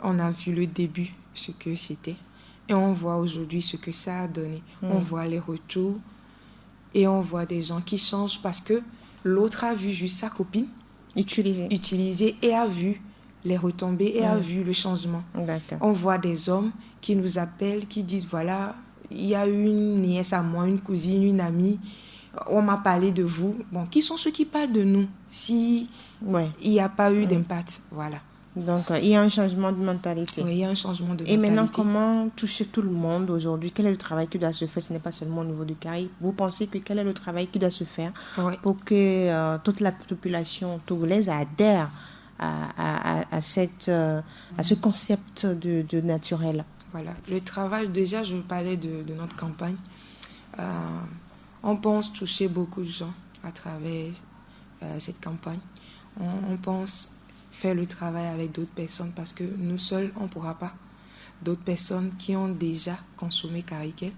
On a vu le début, ce que c'était, et on voit aujourd'hui ce que ça a donné. On voit les retours et on voit des gens qui changent parce que l'autre a vu juste sa copine utiliser et a vu les retombées et a vu le changement. D'accord. On voit des hommes qui nous appellent, qui disent voilà, il y a une nièce à moi, une cousine, une amie, on m'a parlé de vous. Bon, qui sont ceux qui parlent de nous si il n'y a pas eu d'impact? Voilà. Donc, il y a un changement de mentalité. Oui, il y a un changement de Et mentalité. maintenant, comment toucher tout le monde aujourd'hui? Quel est le travail qui doit se faire? Ce n'est pas seulement au niveau du Caraïbe. Vous pensez que quel est le travail qui doit se faire Oui. pour que toute la population togolaise adhère à ce concept de naturel? Voilà. Le travail, déjà, je parlais de notre campagne. On pense toucher beaucoup de gens à travers cette campagne. On pense faire le travail avec d'autres personnes parce que nous seuls, on ne pourra pas. D'autres personnes qui ont déjà consommé Caraïkel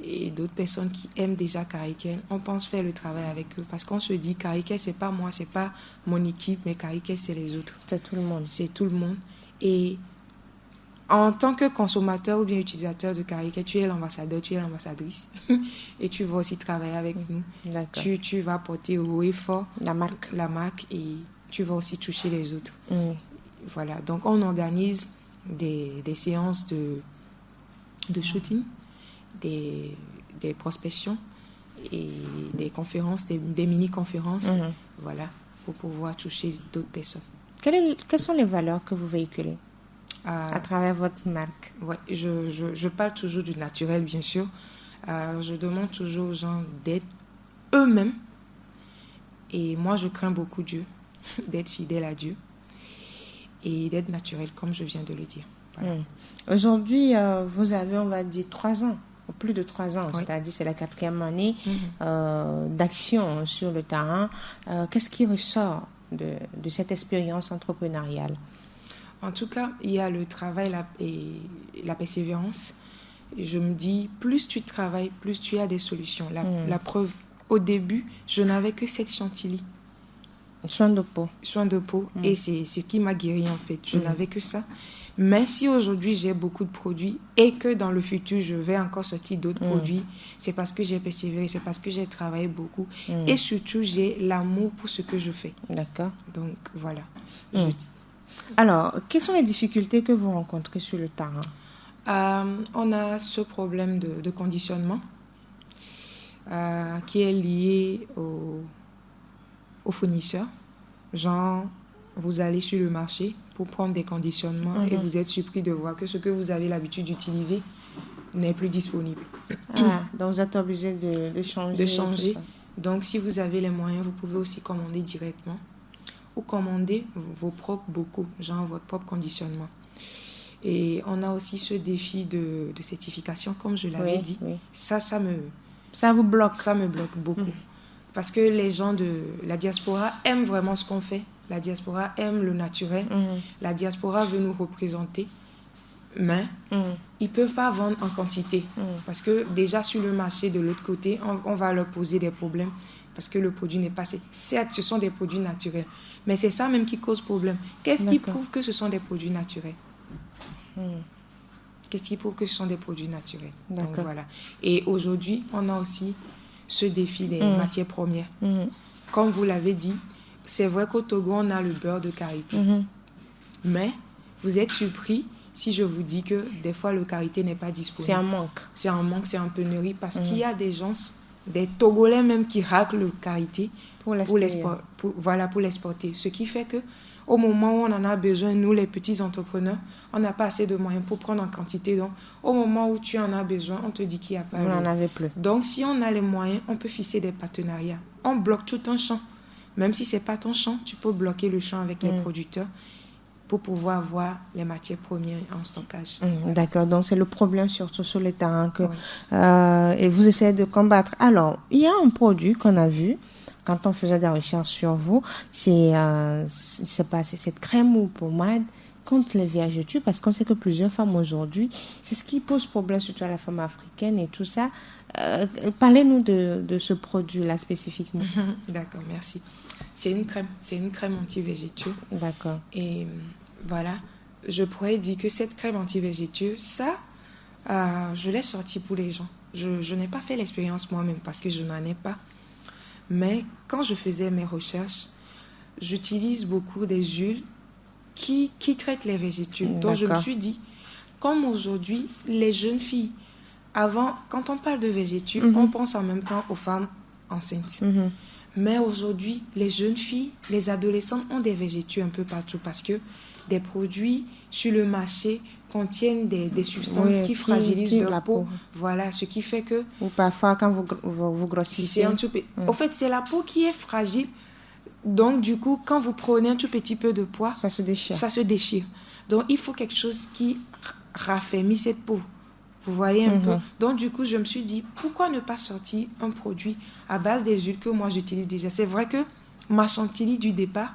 et d'autres personnes qui aiment déjà Caraïkel, on pense faire le travail avec eux parce qu'on se dit Caraïkel, c'est pas moi, c'est pas mon équipe, mais Caraïkel, c'est les autres. C'est tout le monde. C'est tout le monde. Et en tant que consommateur ou bien utilisateur de Caraïkel, tu es l'ambassadeur, tu es l'ambassadrice et tu vas aussi travailler avec nous. D'accord. Tu vas porter haut et fort La marque. et tu vas aussi toucher les autres. Voilà, donc on organise des séances de shooting, des prospections et des conférences, des mini-conférences, voilà, pour pouvoir toucher d'autres personnes. Quelles sont les valeurs que vous véhiculez à travers votre marque? Ouais, je parle toujours du naturel, bien sûr. Je demande toujours aux gens d'être eux-mêmes. Et moi, je crains beaucoup Dieu, d'être fidèle à Dieu et d'être naturel, comme je viens de le dire. Voilà. Aujourd'hui, vous avez, on va dire, 3 ans, plus de 3 ans, Oui. c'est-à-dire c'est la 4e année d'action sur le terrain. Qu'est-ce qui ressort de cette expérience entrepreneuriale? En tout cas, il y a le travail et la persévérance. Je me dis, plus tu travailles, plus tu as des solutions. La preuve, au début, je n'avais que 7 chantilly. Soin de peau. Soin de peau. Et c'est ce qui m'a guéri, en fait. Je n'avais que ça. Mais si aujourd'hui, j'ai beaucoup de produits et que dans le futur, je vais encore sortir d'autres produits, c'est parce que j'ai persévéré, c'est parce que j'ai travaillé beaucoup. Et surtout, j'ai l'amour pour ce que je fais. D'accord. Donc, voilà. Alors, quelles sont les difficultés que vous rencontrez sur le terrain? On a ce problème de conditionnement qui est lié aux fournisseurs. Genre, vous allez sur le marché pour prendre des conditionnements et vous êtes surpris de voir que ce que vous avez l'habitude d'utiliser n'est plus disponible. Donc vous êtes obligé de changer. De changer. Donc, si vous avez les moyens, vous pouvez aussi commander directement ou commander vos propres bocaux, genre votre propre conditionnement. Et on a aussi ce défi de certification, comme je l'avais dit. Oui. Ça vous bloque. Ça me bloque beaucoup. Parce que les gens de la diaspora aiment vraiment ce qu'on fait. La diaspora aime le naturel. La diaspora veut nous représenter. Mais ils ne peuvent pas vendre en quantité. Parce que déjà sur le marché de l'autre côté, on va leur poser des problèmes. Parce que le produit n'est pas... Certes, ce sont des produits naturels. Mais c'est ça même qui cause problème. Qu'est-ce qui prouve que ce sont des produits naturels? Qu'est-ce qui prouve que ce sont des produits naturels? Donc voilà. Et aujourd'hui, on a aussi ce défi des matières premières. Comme vous l'avez dit, c'est vrai qu'au Togo, on a le beurre de karité. Mais vous êtes surpris si je vous dis que des fois, le karité n'est pas disponible. C'est un manque. C'est un manque, c'est un pénurie. Parce qu'il y a des gens, des Togolais même, qui raclent le karité pour l'exporter. Ce qui fait que au moment où on en a besoin, nous, les petits entrepreneurs, on n'a pas assez de moyens pour prendre en quantité. Donc, au moment où tu en as besoin, on te dit qu'il n'y a pas. Vous n'en avez plus. Donc, si on a les moyens, on peut fixer des partenariats. On bloque tout un champ. Même si ce n'est pas ton champ, tu peux bloquer le champ avec les producteurs pour pouvoir avoir les matières premières en stockage. D'accord, donc c'est le problème surtout sur les terrains que et vous essayez de combattre. Alors, il y a un produit qu'on a vu quand on faisait des recherches sur vous, c'est cette crème ou pommade contre les vergetures, parce qu'on sait que plusieurs femmes aujourd'hui, c'est ce qui pose problème surtout à la femme africaine et tout ça. Parlez-nous de ce produit-là spécifiquement. D'accord, merci. C'est une crème anti-végéteux. D'accord. Et voilà, je pourrais dire que cette crème anti-végéteux, ça, je l'ai sortie pour les gens. Je n'ai pas fait l'expérience moi-même parce que je n'en ai pas. Mais quand je faisais mes recherches, j'utilise beaucoup des huiles qui traitent les végétaux. Donc je me suis dit, comme aujourd'hui, les jeunes filles, avant, quand on parle de végétaux, on pense en même temps aux femmes enceintes. Mais aujourd'hui, les jeunes filles, les adolescentes ont des végétaux un peu partout parce que des produits sur le marché contiennent des substances qui fragilisent leur peau. Voilà, ce qui fait que... Ou parfois, quand vous grossissez... Au fait, c'est la peau qui est fragile. Donc, du coup, quand vous prenez un tout petit peu de poids... Ça se déchire. Ça se déchire. Donc, il faut quelque chose qui raffermit cette peau. Vous voyez un peu. Donc, du coup, je me suis dit, pourquoi ne pas sortir un produit à base des huiles que moi, j'utilise déjà. C'est vrai que ma chantilly du départ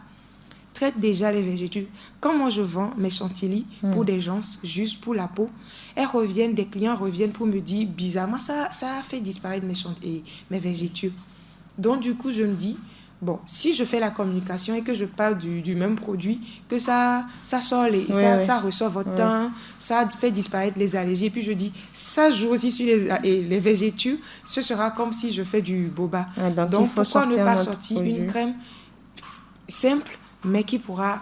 traite déjà les végétaux. Quand moi, je vends mes chantilly pour des gens, juste pour la peau, des clients reviennent pour me dire, bizarrement, ça a fait disparaître mes végétaux. Donc, du coup, je me dis, bon, si je fais la communication et que je parle du même produit, que ça sort ça ressort votre teint, ça fait disparaître les allergies. Et puis je dis, ça joue aussi sur les végétaux, ce sera comme si je fais du boba. Donc pourquoi ne pas sortir une crème simple, mais qui pourra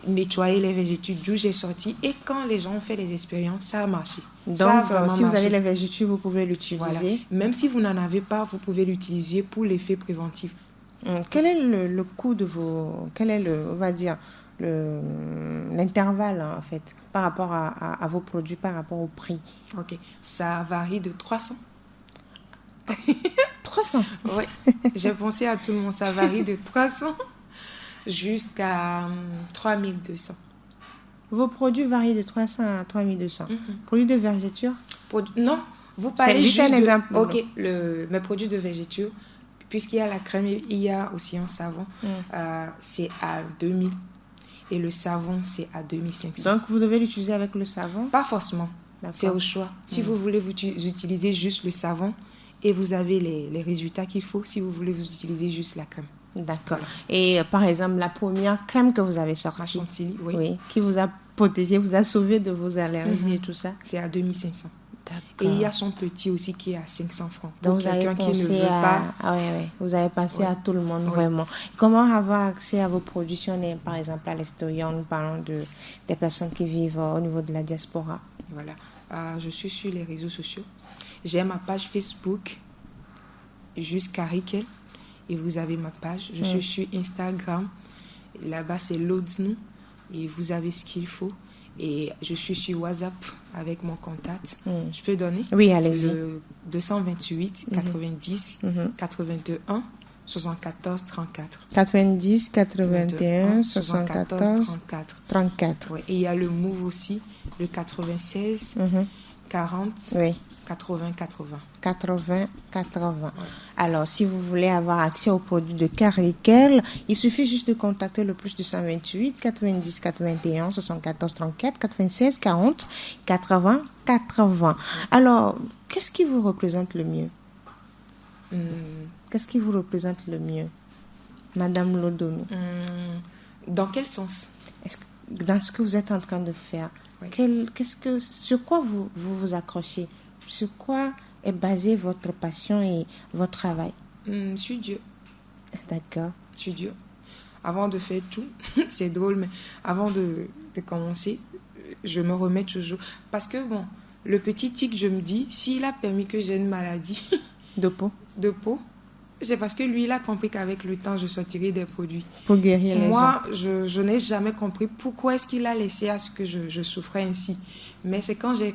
nettoyer les végétaux d'où j'ai sorti. Et quand les gens ont fait les expériences, ça a marché. Donc, si vous avez les végétaux, vous pouvez l'utiliser. Voilà. Même si vous n'en avez pas, vous pouvez l'utiliser pour l'effet préventif. Quel est le coût de vos... Quel est on va dire, l'intervalle, en fait, par rapport à vos produits, par rapport au prix? Ok, ça varie de 300. 300? Oui, j'ai pensé à tout le monde. Ça varie de 300 jusqu'à 3200. Vos produits varient de 300 à 3200. Produits de végéture? Non, vous parlez juste un exemple. Ok, mes produits de végéture, puisqu'il y a la crème, il y a aussi un savon. C'est à 2000 et le savon, c'est à 2500. Donc, vous devez l'utiliser avec le savon? Pas forcément. C'est au choix. Si vous voulez, vous utilisez juste le savon et vous avez les résultats qu'il faut. Si vous voulez, vous utilisez juste la crème. D'accord. Voilà. Et par exemple, la première crème que vous avez sortie, qui vous a protégé, vous a sauvé de vos allergies et tout ça? C'est à 2500. D'accord. Et il y a son petit aussi qui est à 500 francs. Donc, vous avez pensé vous avez pensé à tout le monde, vraiment. Comment avoir accès à vos produits si on est, par exemple, à l'extérieur, nous parlons des personnes qui vivent au niveau de la diaspora? Voilà. Je suis sur les réseaux sociaux. J'ai ma page Facebook, jusqu'à Riquel. Et vous avez ma page. Je suis sur Instagram. Là-bas, c'est Loadsnou. Et vous avez ce qu'il faut. Et je suis sur WhatsApp avec mon contact. Je peux donner? Oui, allez-y. 228 90 81 74 34. 90 81 74 34. Ouais. Et il y a le Move aussi, le 96 40 80 80. 80. Ouais. Alors, si vous voulez avoir accès aux produits de Carikel, il suffit juste de contacter le plus de 128 90 81 74 34 96 40 80 80. Alors, qu'est-ce qui vous représente le mieux? Qu'est-ce qui vous représente le mieux, Madame Lodonou? Dans quel sens? Dans ce que vous êtes en train de faire. Sur quoi vous accrochez? Sur quoi est basée votre passion et votre travail? Sur Dieu. D'accord. Sur Dieu. Avant de faire tout, c'est drôle, mais avant de commencer, je me remets toujours. Parce que, bon, le petit tic, je me dis, s'il a permis que j'ai une maladie de peau, c'est parce que lui, il a compris qu'avec le temps, je sortirai des produits. Pour guérir les gens. Moi, je n'ai jamais compris pourquoi est-ce qu'il a laissé à ce que je souffrais ainsi. Mais c'est quand j'ai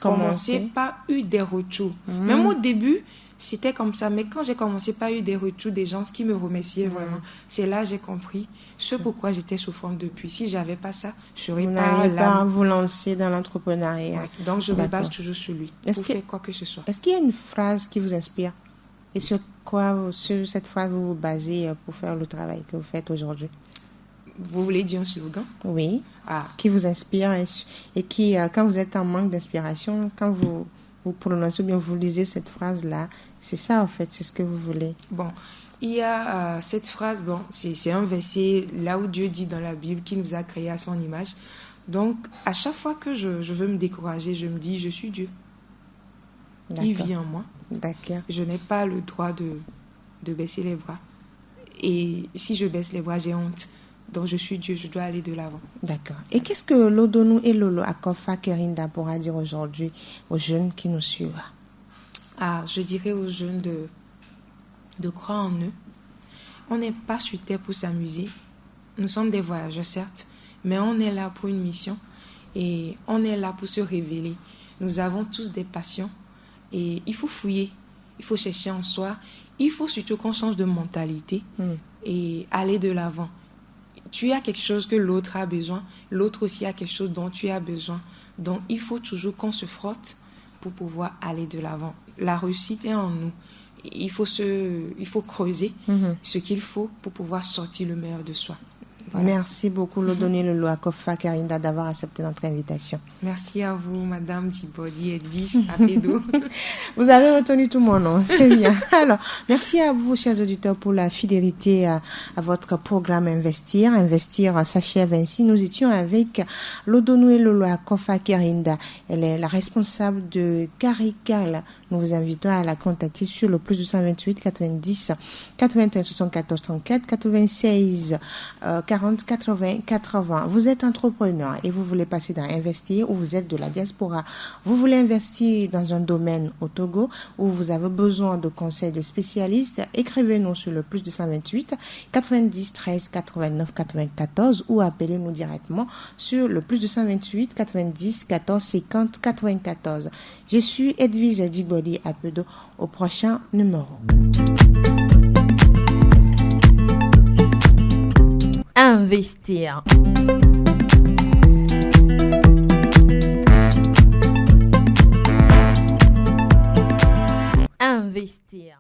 commencé, pas eu des retours. Même au début, c'était comme ça. Mais quand j'ai commencé, pas eu des retours des gens qui me remerciaient vraiment. C'est là que j'ai compris ce pourquoi j'étais souffrante depuis. Si j'avais pas ça, je serais pas là. Pas vous lancer dans l'entrepreneuriat. Ouais. Donc, je me base toujours sur lui pour faire quoi que ce soit. Est-ce qu'il y a une phrase qui vous inspire? Et sur cette phrase, vous vous basez pour faire le travail que vous faites aujourd'hui? Vous voulez dire un slogan? Oui. Qui vous inspire et qui, quand vous êtes en manque d'inspiration, quand vous prononcez ou bien vous lisez cette phrase-là, c'est ça en fait, c'est ce que vous voulez. Bon, il y a cette phrase, bon, c'est un verset là où Dieu dit dans la Bible qu'il nous a créés à son image. Donc, à chaque fois que je veux me décourager, je me dis, je suis Dieu. D'accord. Il vit en moi. D'accord. Je n'ai pas le droit de baisser les bras. Et si je baisse les bras, j'ai honte. Donc, je suis Dieu, je dois aller de l'avant. D'accord. Et qu'est-ce que Lodonou et Lolo Akofa Kerinda pourra dire aujourd'hui aux jeunes qui nous suivent? Je dirais aux jeunes de croire en eux. On n'est pas sur terre pour s'amuser. Nous sommes des voyageurs, certes, mais on est là pour une mission et on est là pour se révéler. Nous avons tous des passions et il faut fouiller, il faut chercher en soi, il faut surtout qu'on change de mentalité et aller de l'avant. Tu as quelque chose que l'autre a besoin, l'autre aussi a quelque chose dont tu as besoin. Donc, il faut toujours qu'on se frotte pour pouvoir aller de l'avant. La réussite est en nous. Il faut creuser ce qu'il faut pour pouvoir sortir le meilleur de soi. Voilà. Merci beaucoup, Lodoni Lolo Akofa Karinda, d'avoir accepté notre invitation. Merci à vous, Madame Djiboli Edwige Apedo. Vous avez retenu tout mon nom, c'est bien. Alors, merci à vous, chers auditeurs, pour la fidélité à votre programme Investir. Investir s'achève ainsi. Nous étions avec Lodoni Lolo Akofa Karinda. Elle est la responsable de Carical. Nous vous invitons à la contacter sur le plus 228 90 81 74 34 96 40 80 80. Vous êtes entrepreneur et vous voulez passer dans Investir ou vous êtes de la diaspora. Vous voulez investir dans un domaine au Togo où vous avez besoin de conseils de spécialistes. Écrivez-nous sur le plus 228 90 13 89 94 ou appelez-nous directement sur le plus 228 90 14 50 94. Je suis Edwige Djiboli Apedo. Au prochain numéro. Investir. Investir.